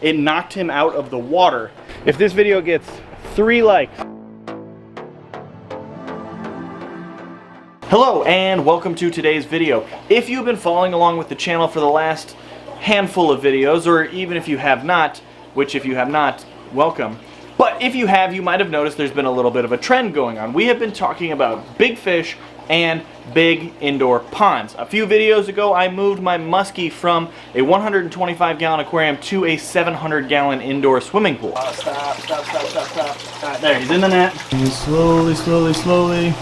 it knocked him out of the water. If this video gets 3 likes. Hello and welcome to today's video. If you've been following along with the channel for the last handful of videos, or even if you have not, which if you have not, welcome. But if you have, you might have noticed there's been a little bit of a trend going on. We have been talking about big fish and big indoor ponds. A few videos ago, I moved my muskie from a 125-gallon aquarium to a 700-gallon indoor swimming pool. Stop. There, he's in the net. And slowly.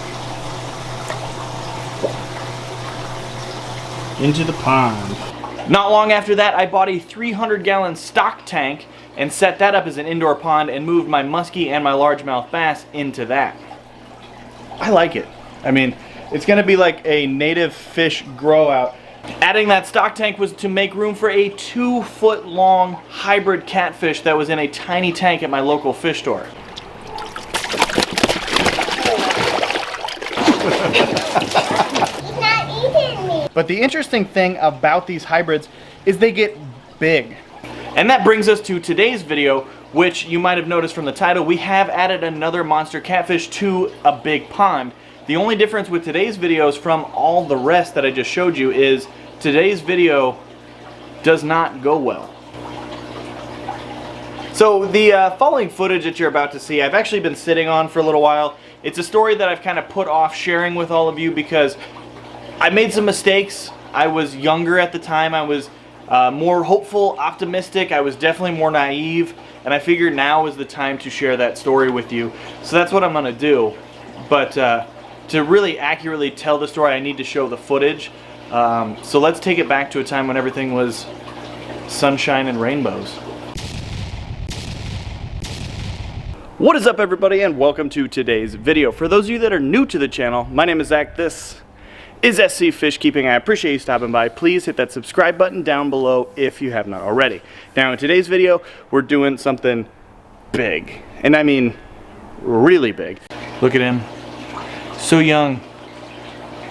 Into the pond. Not long after that, I bought a 300-gallon stock tank and set that up as an indoor pond and moved my muskie and my largemouth bass into that. I like it. I mean, it's gonna be like a native fish grow out. Adding that stock tank was to make room for a 2-foot-long hybrid catfish that was in a tiny tank at my local fish store. He's not eating me. But the interesting thing about these hybrids is they get big. And that brings us to today's video, which you might have noticed from the title. We have added another monster catfish to a big pond. The only difference with today's videos from all the rest that I just showed you is today's video does not go well. So the following footage that you're about to see, I've actually been sitting on for a little while. It's a story that I've kind of put off sharing with all of you because I made some mistakes. I was younger at the time. I was more hopeful, optimistic. I was definitely more naive, and I figured now is the time to share that story with you. So that's what I'm gonna do. But to really accurately tell the story, I need to show the footage. So let's take it back to a time when everything was sunshine and rainbows. What is up, everybody, and welcome to today's video. For those of you that are new to the channel, my name is Zach. This is SC Fish Keeping. I appreciate you stopping by. Please hit that subscribe button down below if you have not already. Now in today's video, we're doing something big. And I mean really big. Look at him. So young,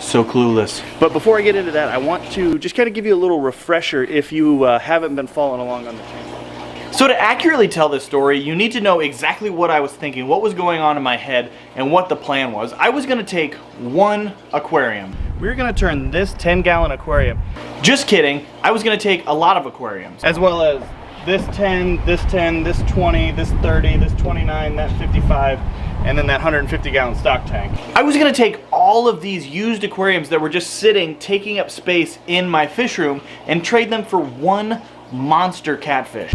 so clueless. But before I get into that, I want to just kind of give you a little refresher if you haven't been following along on the channel. So to accurately tell this story, you need to know exactly what I was thinking, what was going on in my head, and what the plan was. I was going to take one aquarium. We were going to turn this 10-gallon aquarium. Just kidding. I was going to take a lot of aquariums, as well as this 10, this 20, this 30, this 29, that 55, and then that 150-gallon stock tank. I was going to take all of these used aquariums that were just sitting, taking up space in my fish room, and trade them for one monster catfish.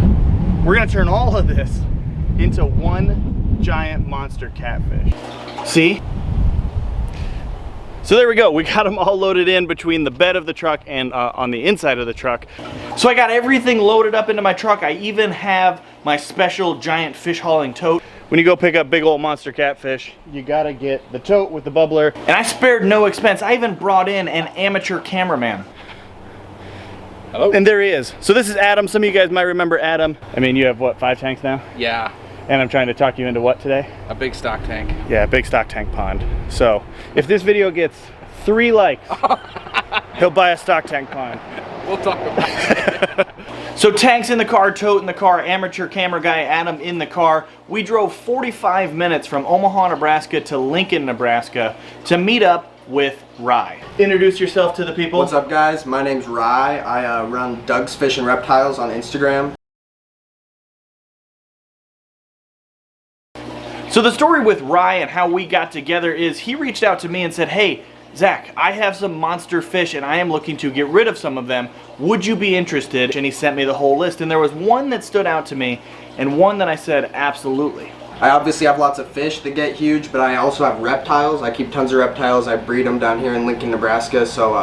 We're going to turn all of this into one giant monster catfish. See? So there we go. We got them all loaded in between the bed of the truck and on the inside of the truck. So I got everything loaded up into my truck. I even have my special giant fish hauling tote. When you go pick up big old monster catfish, you gotta get the tote with the bubbler. And I spared no expense. I even brought in an amateur cameraman. Hello. And there he is. So this is Adam. Some of you guys might remember Adam. I mean, you have what, 5 tanks now? Yeah. And I'm trying to talk you into what today? A big stock tank. Yeah, a big stock tank pond. So if this video gets 3 likes, he'll buy a stock tank pond. We'll talk about it. So tanks in the car, tote in the car, amateur camera guy Adam in the car. We drove 45 minutes from Omaha, Nebraska to Lincoln, Nebraska to meet up with Rye. Introduce yourself to the people. What's up, guys? My name's Rye. I run Doug's Fish and Reptiles on Instagram. So the story with Rye and how we got together is he reached out to me and said, hey, Zach, I have some monster fish and I am looking to get rid of some of them. Would you be interested? And he sent me the whole list, and there was one that stood out to me and one that I said, absolutely. I obviously have lots of fish that get huge, but I also have reptiles. I keep tons of reptiles. I breed them down here in Lincoln, Nebraska. So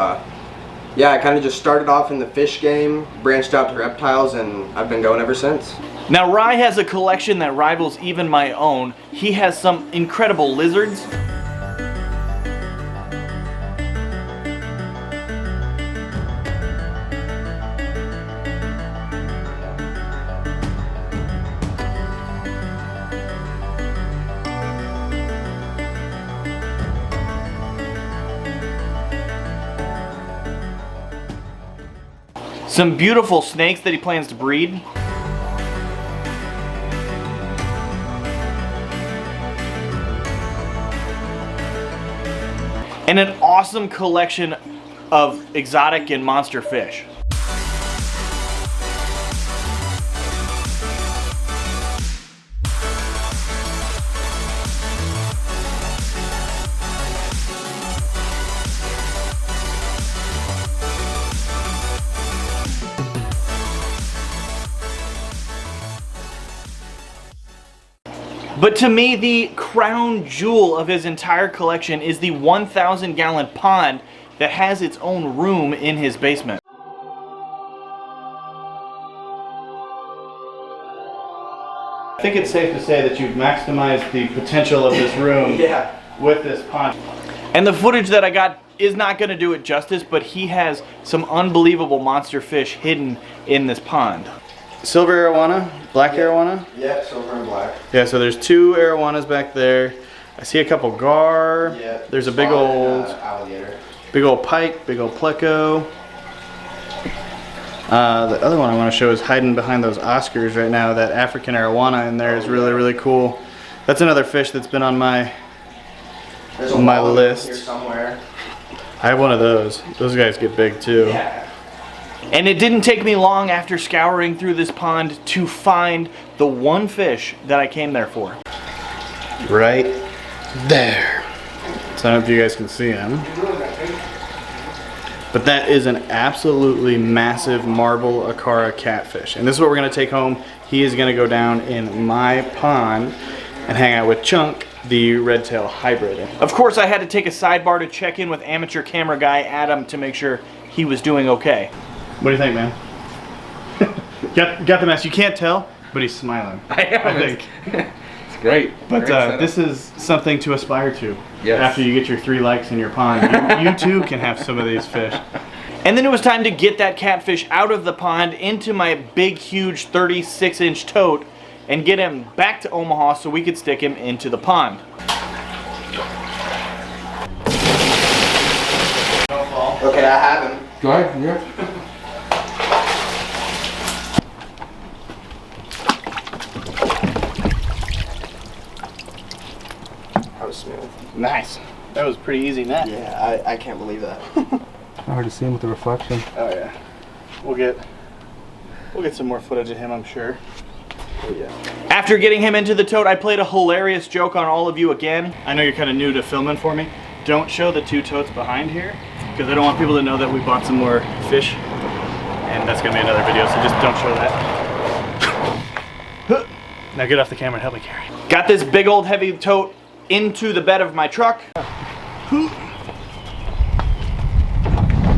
yeah, I kind of just started off in the fish game, branched out to reptiles, and I've been going ever since. Now Rye has a collection that rivals even my own. He has some incredible lizards. Some beautiful snakes that he plans to breed. and an awesome collection of exotic and monster fish. But to me, the crown jewel of his entire collection is the 1,000 gallon pond that has its own room in his basement. I think it's safe to say that you've maximized the potential of this room with this pond. And the footage that I got is not going to do it justice, but he has some unbelievable monster fish hidden in this pond. Silver arowana, black arowana? Yeah, silver and black. Yeah, so there's 2 arowanas back there. I see a couple gar. Yeah. There's a big old alligator. Big old pike, big old pleco. The other one I want to show is hiding behind those Oscars right now. That African arowana in there is really, really cool. That's another fish that's been on my list. Here somewhere. I have one of those. Those guys get big too. Yeah. And it didn't take me long after scouring through this pond to find the one fish that I came there for. Right there. So I don't know if you guys can see him. But that is an absolutely massive marble Acara catfish. And this is what we're going to take home. He is going to go down in my pond and hang out with Chunk, the redtail hybrid. Of course, I had to take a sidebar to check in with amateur camera guy Adam to make sure he was doing okay. What do you think, man? got the mess. You can't tell, but he's smiling. I think. It's great. But great this is something to aspire to. Yes. After you get your 3 likes in your pond, you too can have some of these fish. And then it was time to get that catfish out of the pond into my big, huge 36-inch tote and get him back to Omaha so we could stick him into the pond. Okay, I have him. Go ahead. Yeah. That was smooth. Nice. That was pretty easy net. Yeah, I can't believe that. Hard to see him with the reflection. Oh yeah. We'll get some more footage of him, I'm sure. Oh, yeah. After getting him into the tote, I played a hilarious joke on all of you again. I know you're kind of new to filming for me. Don't show the 2 totes behind here, because I don't want people to know that we bought some more fish. And that's going to be another video, so just don't show that. Now get off the camera and help me carry. Got this big old heavy tote into the bed of my truck. At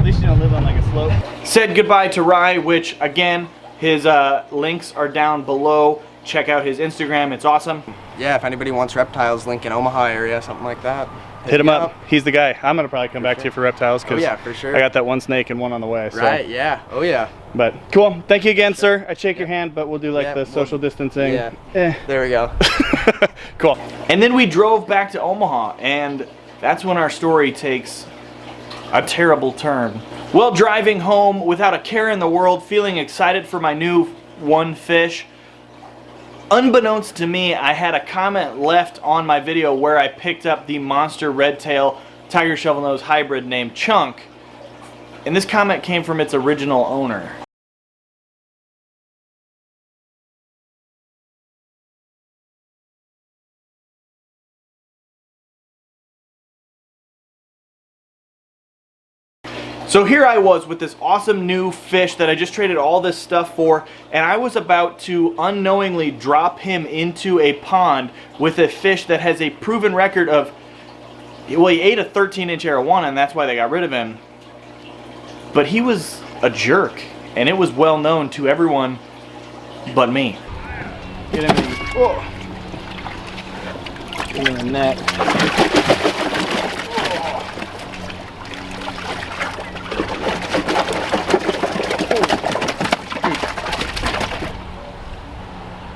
least you don't live on like a slope. Said goodbye to Rye, which again, his links are down below. Check out his Instagram, it's awesome. Yeah, if anybody wants reptiles, link in Omaha area, something like that. Hit him up. He's the guy. I'm gonna probably come back to you for reptiles because for sure. I got that one snake and one on the way. So. Right, yeah. Oh yeah. But cool. Thank you again, sir. I shake your hand, but we'll do like the social distancing. Yeah. There we go. Cool. And then we drove back to Omaha, and that's when our story takes a terrible turn. Well, driving home without a care in the world, feeling excited for my new one fish. Unbeknownst to me, I had a comment left on my video where I picked up the monster redtail tiger shovelnose hybrid named Chunk, and this comment came from its original owner. So here I was with this awesome new fish that I just traded all this stuff for, and I was about to unknowingly drop him into a pond with a fish that has a proven record of, well, he ate a 13-inch arowana and that's why they got rid of him. But he was a jerk, and it was well known to everyone but me. Get him in, whoa. Get him in the net.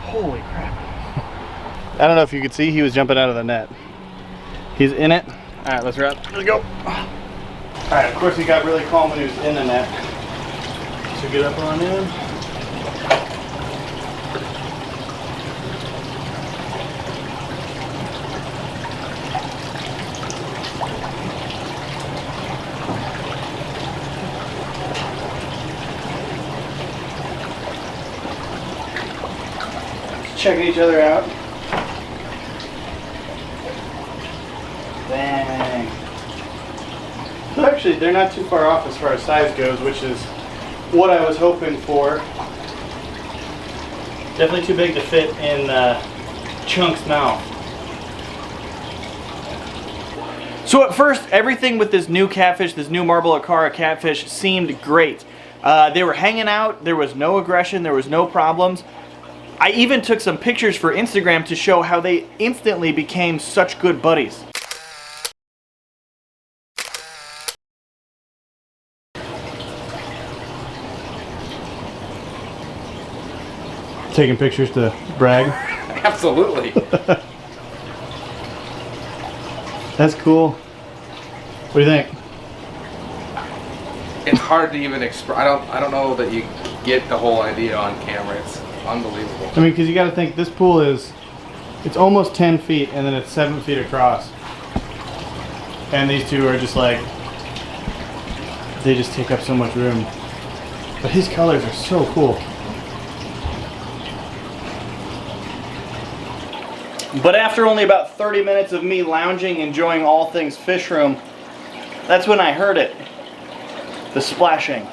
Holy crap. I don't know if you could see, he was jumping out of the net. He's in it. Alright, let's wrap. Here we go. Alright, of course he got really calm when he was in the net. So get up on in. checking each other out. Dang. So actually, they're not too far off as far as size goes, which is what I was hoping for. Definitely too big to fit in Chunk's mouth. So at first, everything with this new catfish, this new marble acara catfish, seemed great. They were hanging out, there was no aggression, there was no problems. I even took some pictures for Instagram to show how they instantly became such good buddies. Taking pictures to brag? Absolutely. That's cool. What do you think? It's hard to even express. I don't know that you get the whole idea on camera. It's unbelievable. I mean, because you got to think this pool is, it's almost 10 feet and then it's 7 feet across. And these two are just like, they just take up so much room. But his colors are so cool. But after only about 30 minutes of me lounging, enjoying all things fish room, that's when I heard it. The splashing.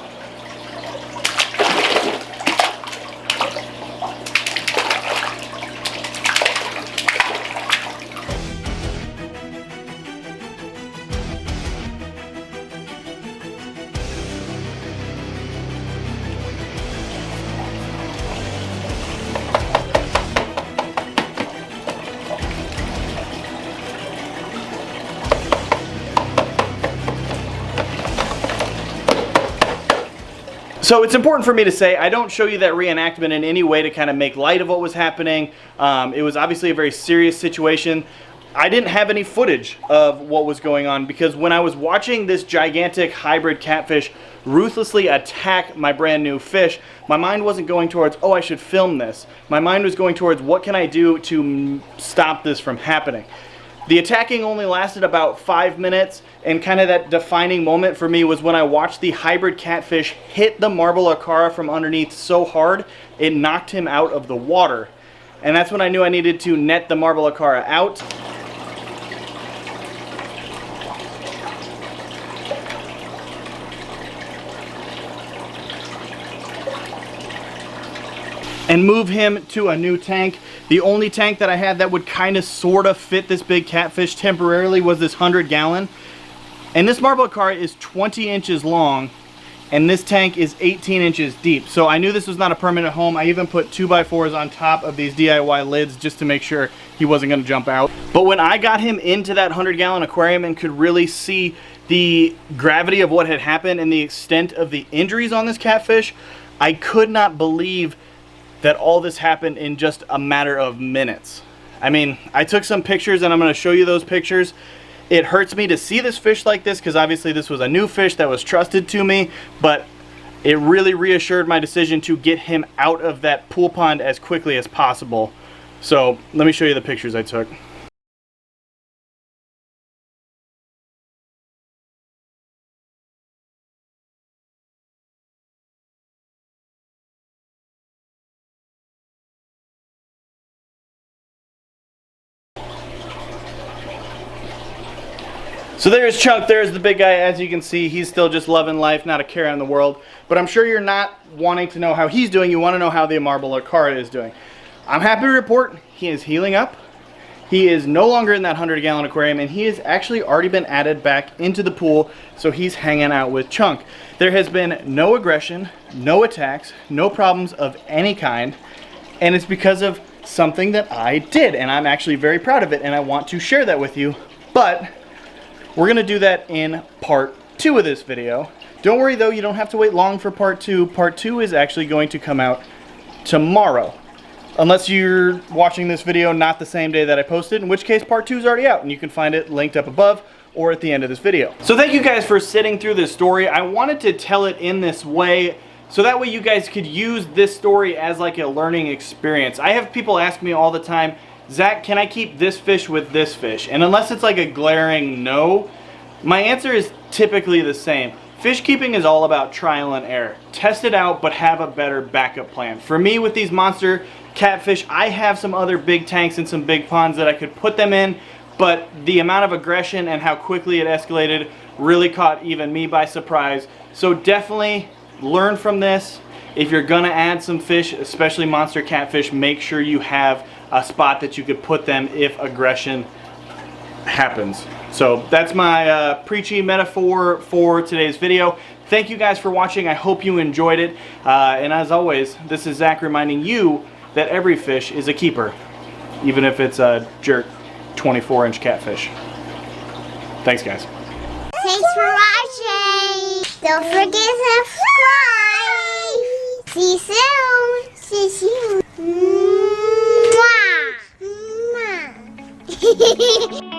So it's important for me to say, I don't show you that reenactment in any way to kind of make light of what was happening. It was obviously a very serious situation. I didn't have any footage of what was going on because when I was watching this gigantic hybrid catfish ruthlessly attack my brand new fish, my mind wasn't going towards, oh, I should film this. My mind was going towards, what can I do to stop this from happening? The attacking only lasted about 5 minutes, and kind of that defining moment for me was when I watched the hybrid catfish hit the marble acara from underneath so hard, it knocked him out of the water. And that's when I knew I needed to net the marble acara out. And move him to a new tank. The only tank that I had that would kind of sort of fit this big catfish temporarily was this 100-gallon. And this marble acara is 20 inches long, and this tank is 18 inches deep. So I knew this was not a permanent home. I even put 2x4s on top of these DIY lids just to make sure he wasn't gonna jump out. But when I got him into that 100-gallon aquarium and could really see the gravity of what had happened and the extent of the injuries on this catfish, I could not believe that all this happened in just a matter of minutes. I mean, I took some pictures and I'm gonna show you those pictures. It hurts me to see this fish like this because obviously this was a new fish that was trusted to me, but it really reassured my decision to get him out of that pool pond as quickly as possible. So let me show you the pictures I took. So there's Chunk, there's the big guy. As you can see, he's still just loving life, not a care in the world. But I'm sure you're not wanting to know how he's doing, you want to know how the marble acara is doing. I'm happy to report he is healing up. He is no longer in that 100-gallon aquarium, and he has actually already been added back into the pool, so he's hanging out with Chunk. There has been no aggression, no attacks, no problems of any kind, and it's because of something that I did, and I'm actually very proud of it, and I want to share that with you. But we're gonna do that in part 2 of this video. Don't worry though, you don't have to wait long for part 2. Part 2 is actually going to come out tomorrow. Unless you're watching this video not the same day that I posted, in which case part 2 is already out and you can find it linked up above or at the end of this video. So thank you guys for sitting through this story. I wanted to tell it in this way so that way you guys could use this story as like a learning experience. I have people ask me all the time, Zach, can I keep this fish with this fish? And unless it's like a glaring no, my answer is typically the same. Fish keeping is all about trial and error. Test it out, but have a better backup plan. For me, with these monster catfish, I have some other big tanks and some big ponds that I could put them in, but the amount of aggression and how quickly it escalated really caught even me by surprise. So definitely learn from this. If you're gonna add some fish, especially monster catfish, make sure you have a spot that you could put them if aggression happens. So that's my preachy metaphor for today's video. Thank you guys for watching. I hope you enjoyed it. And as always, this is Zach reminding you that every fish is a keeper, even if it's a jerk 24-inch catfish. Thanks, guys. Thanks for watching. Don't forget to subscribe. See you soon. See you soon. Mwah. Mwah.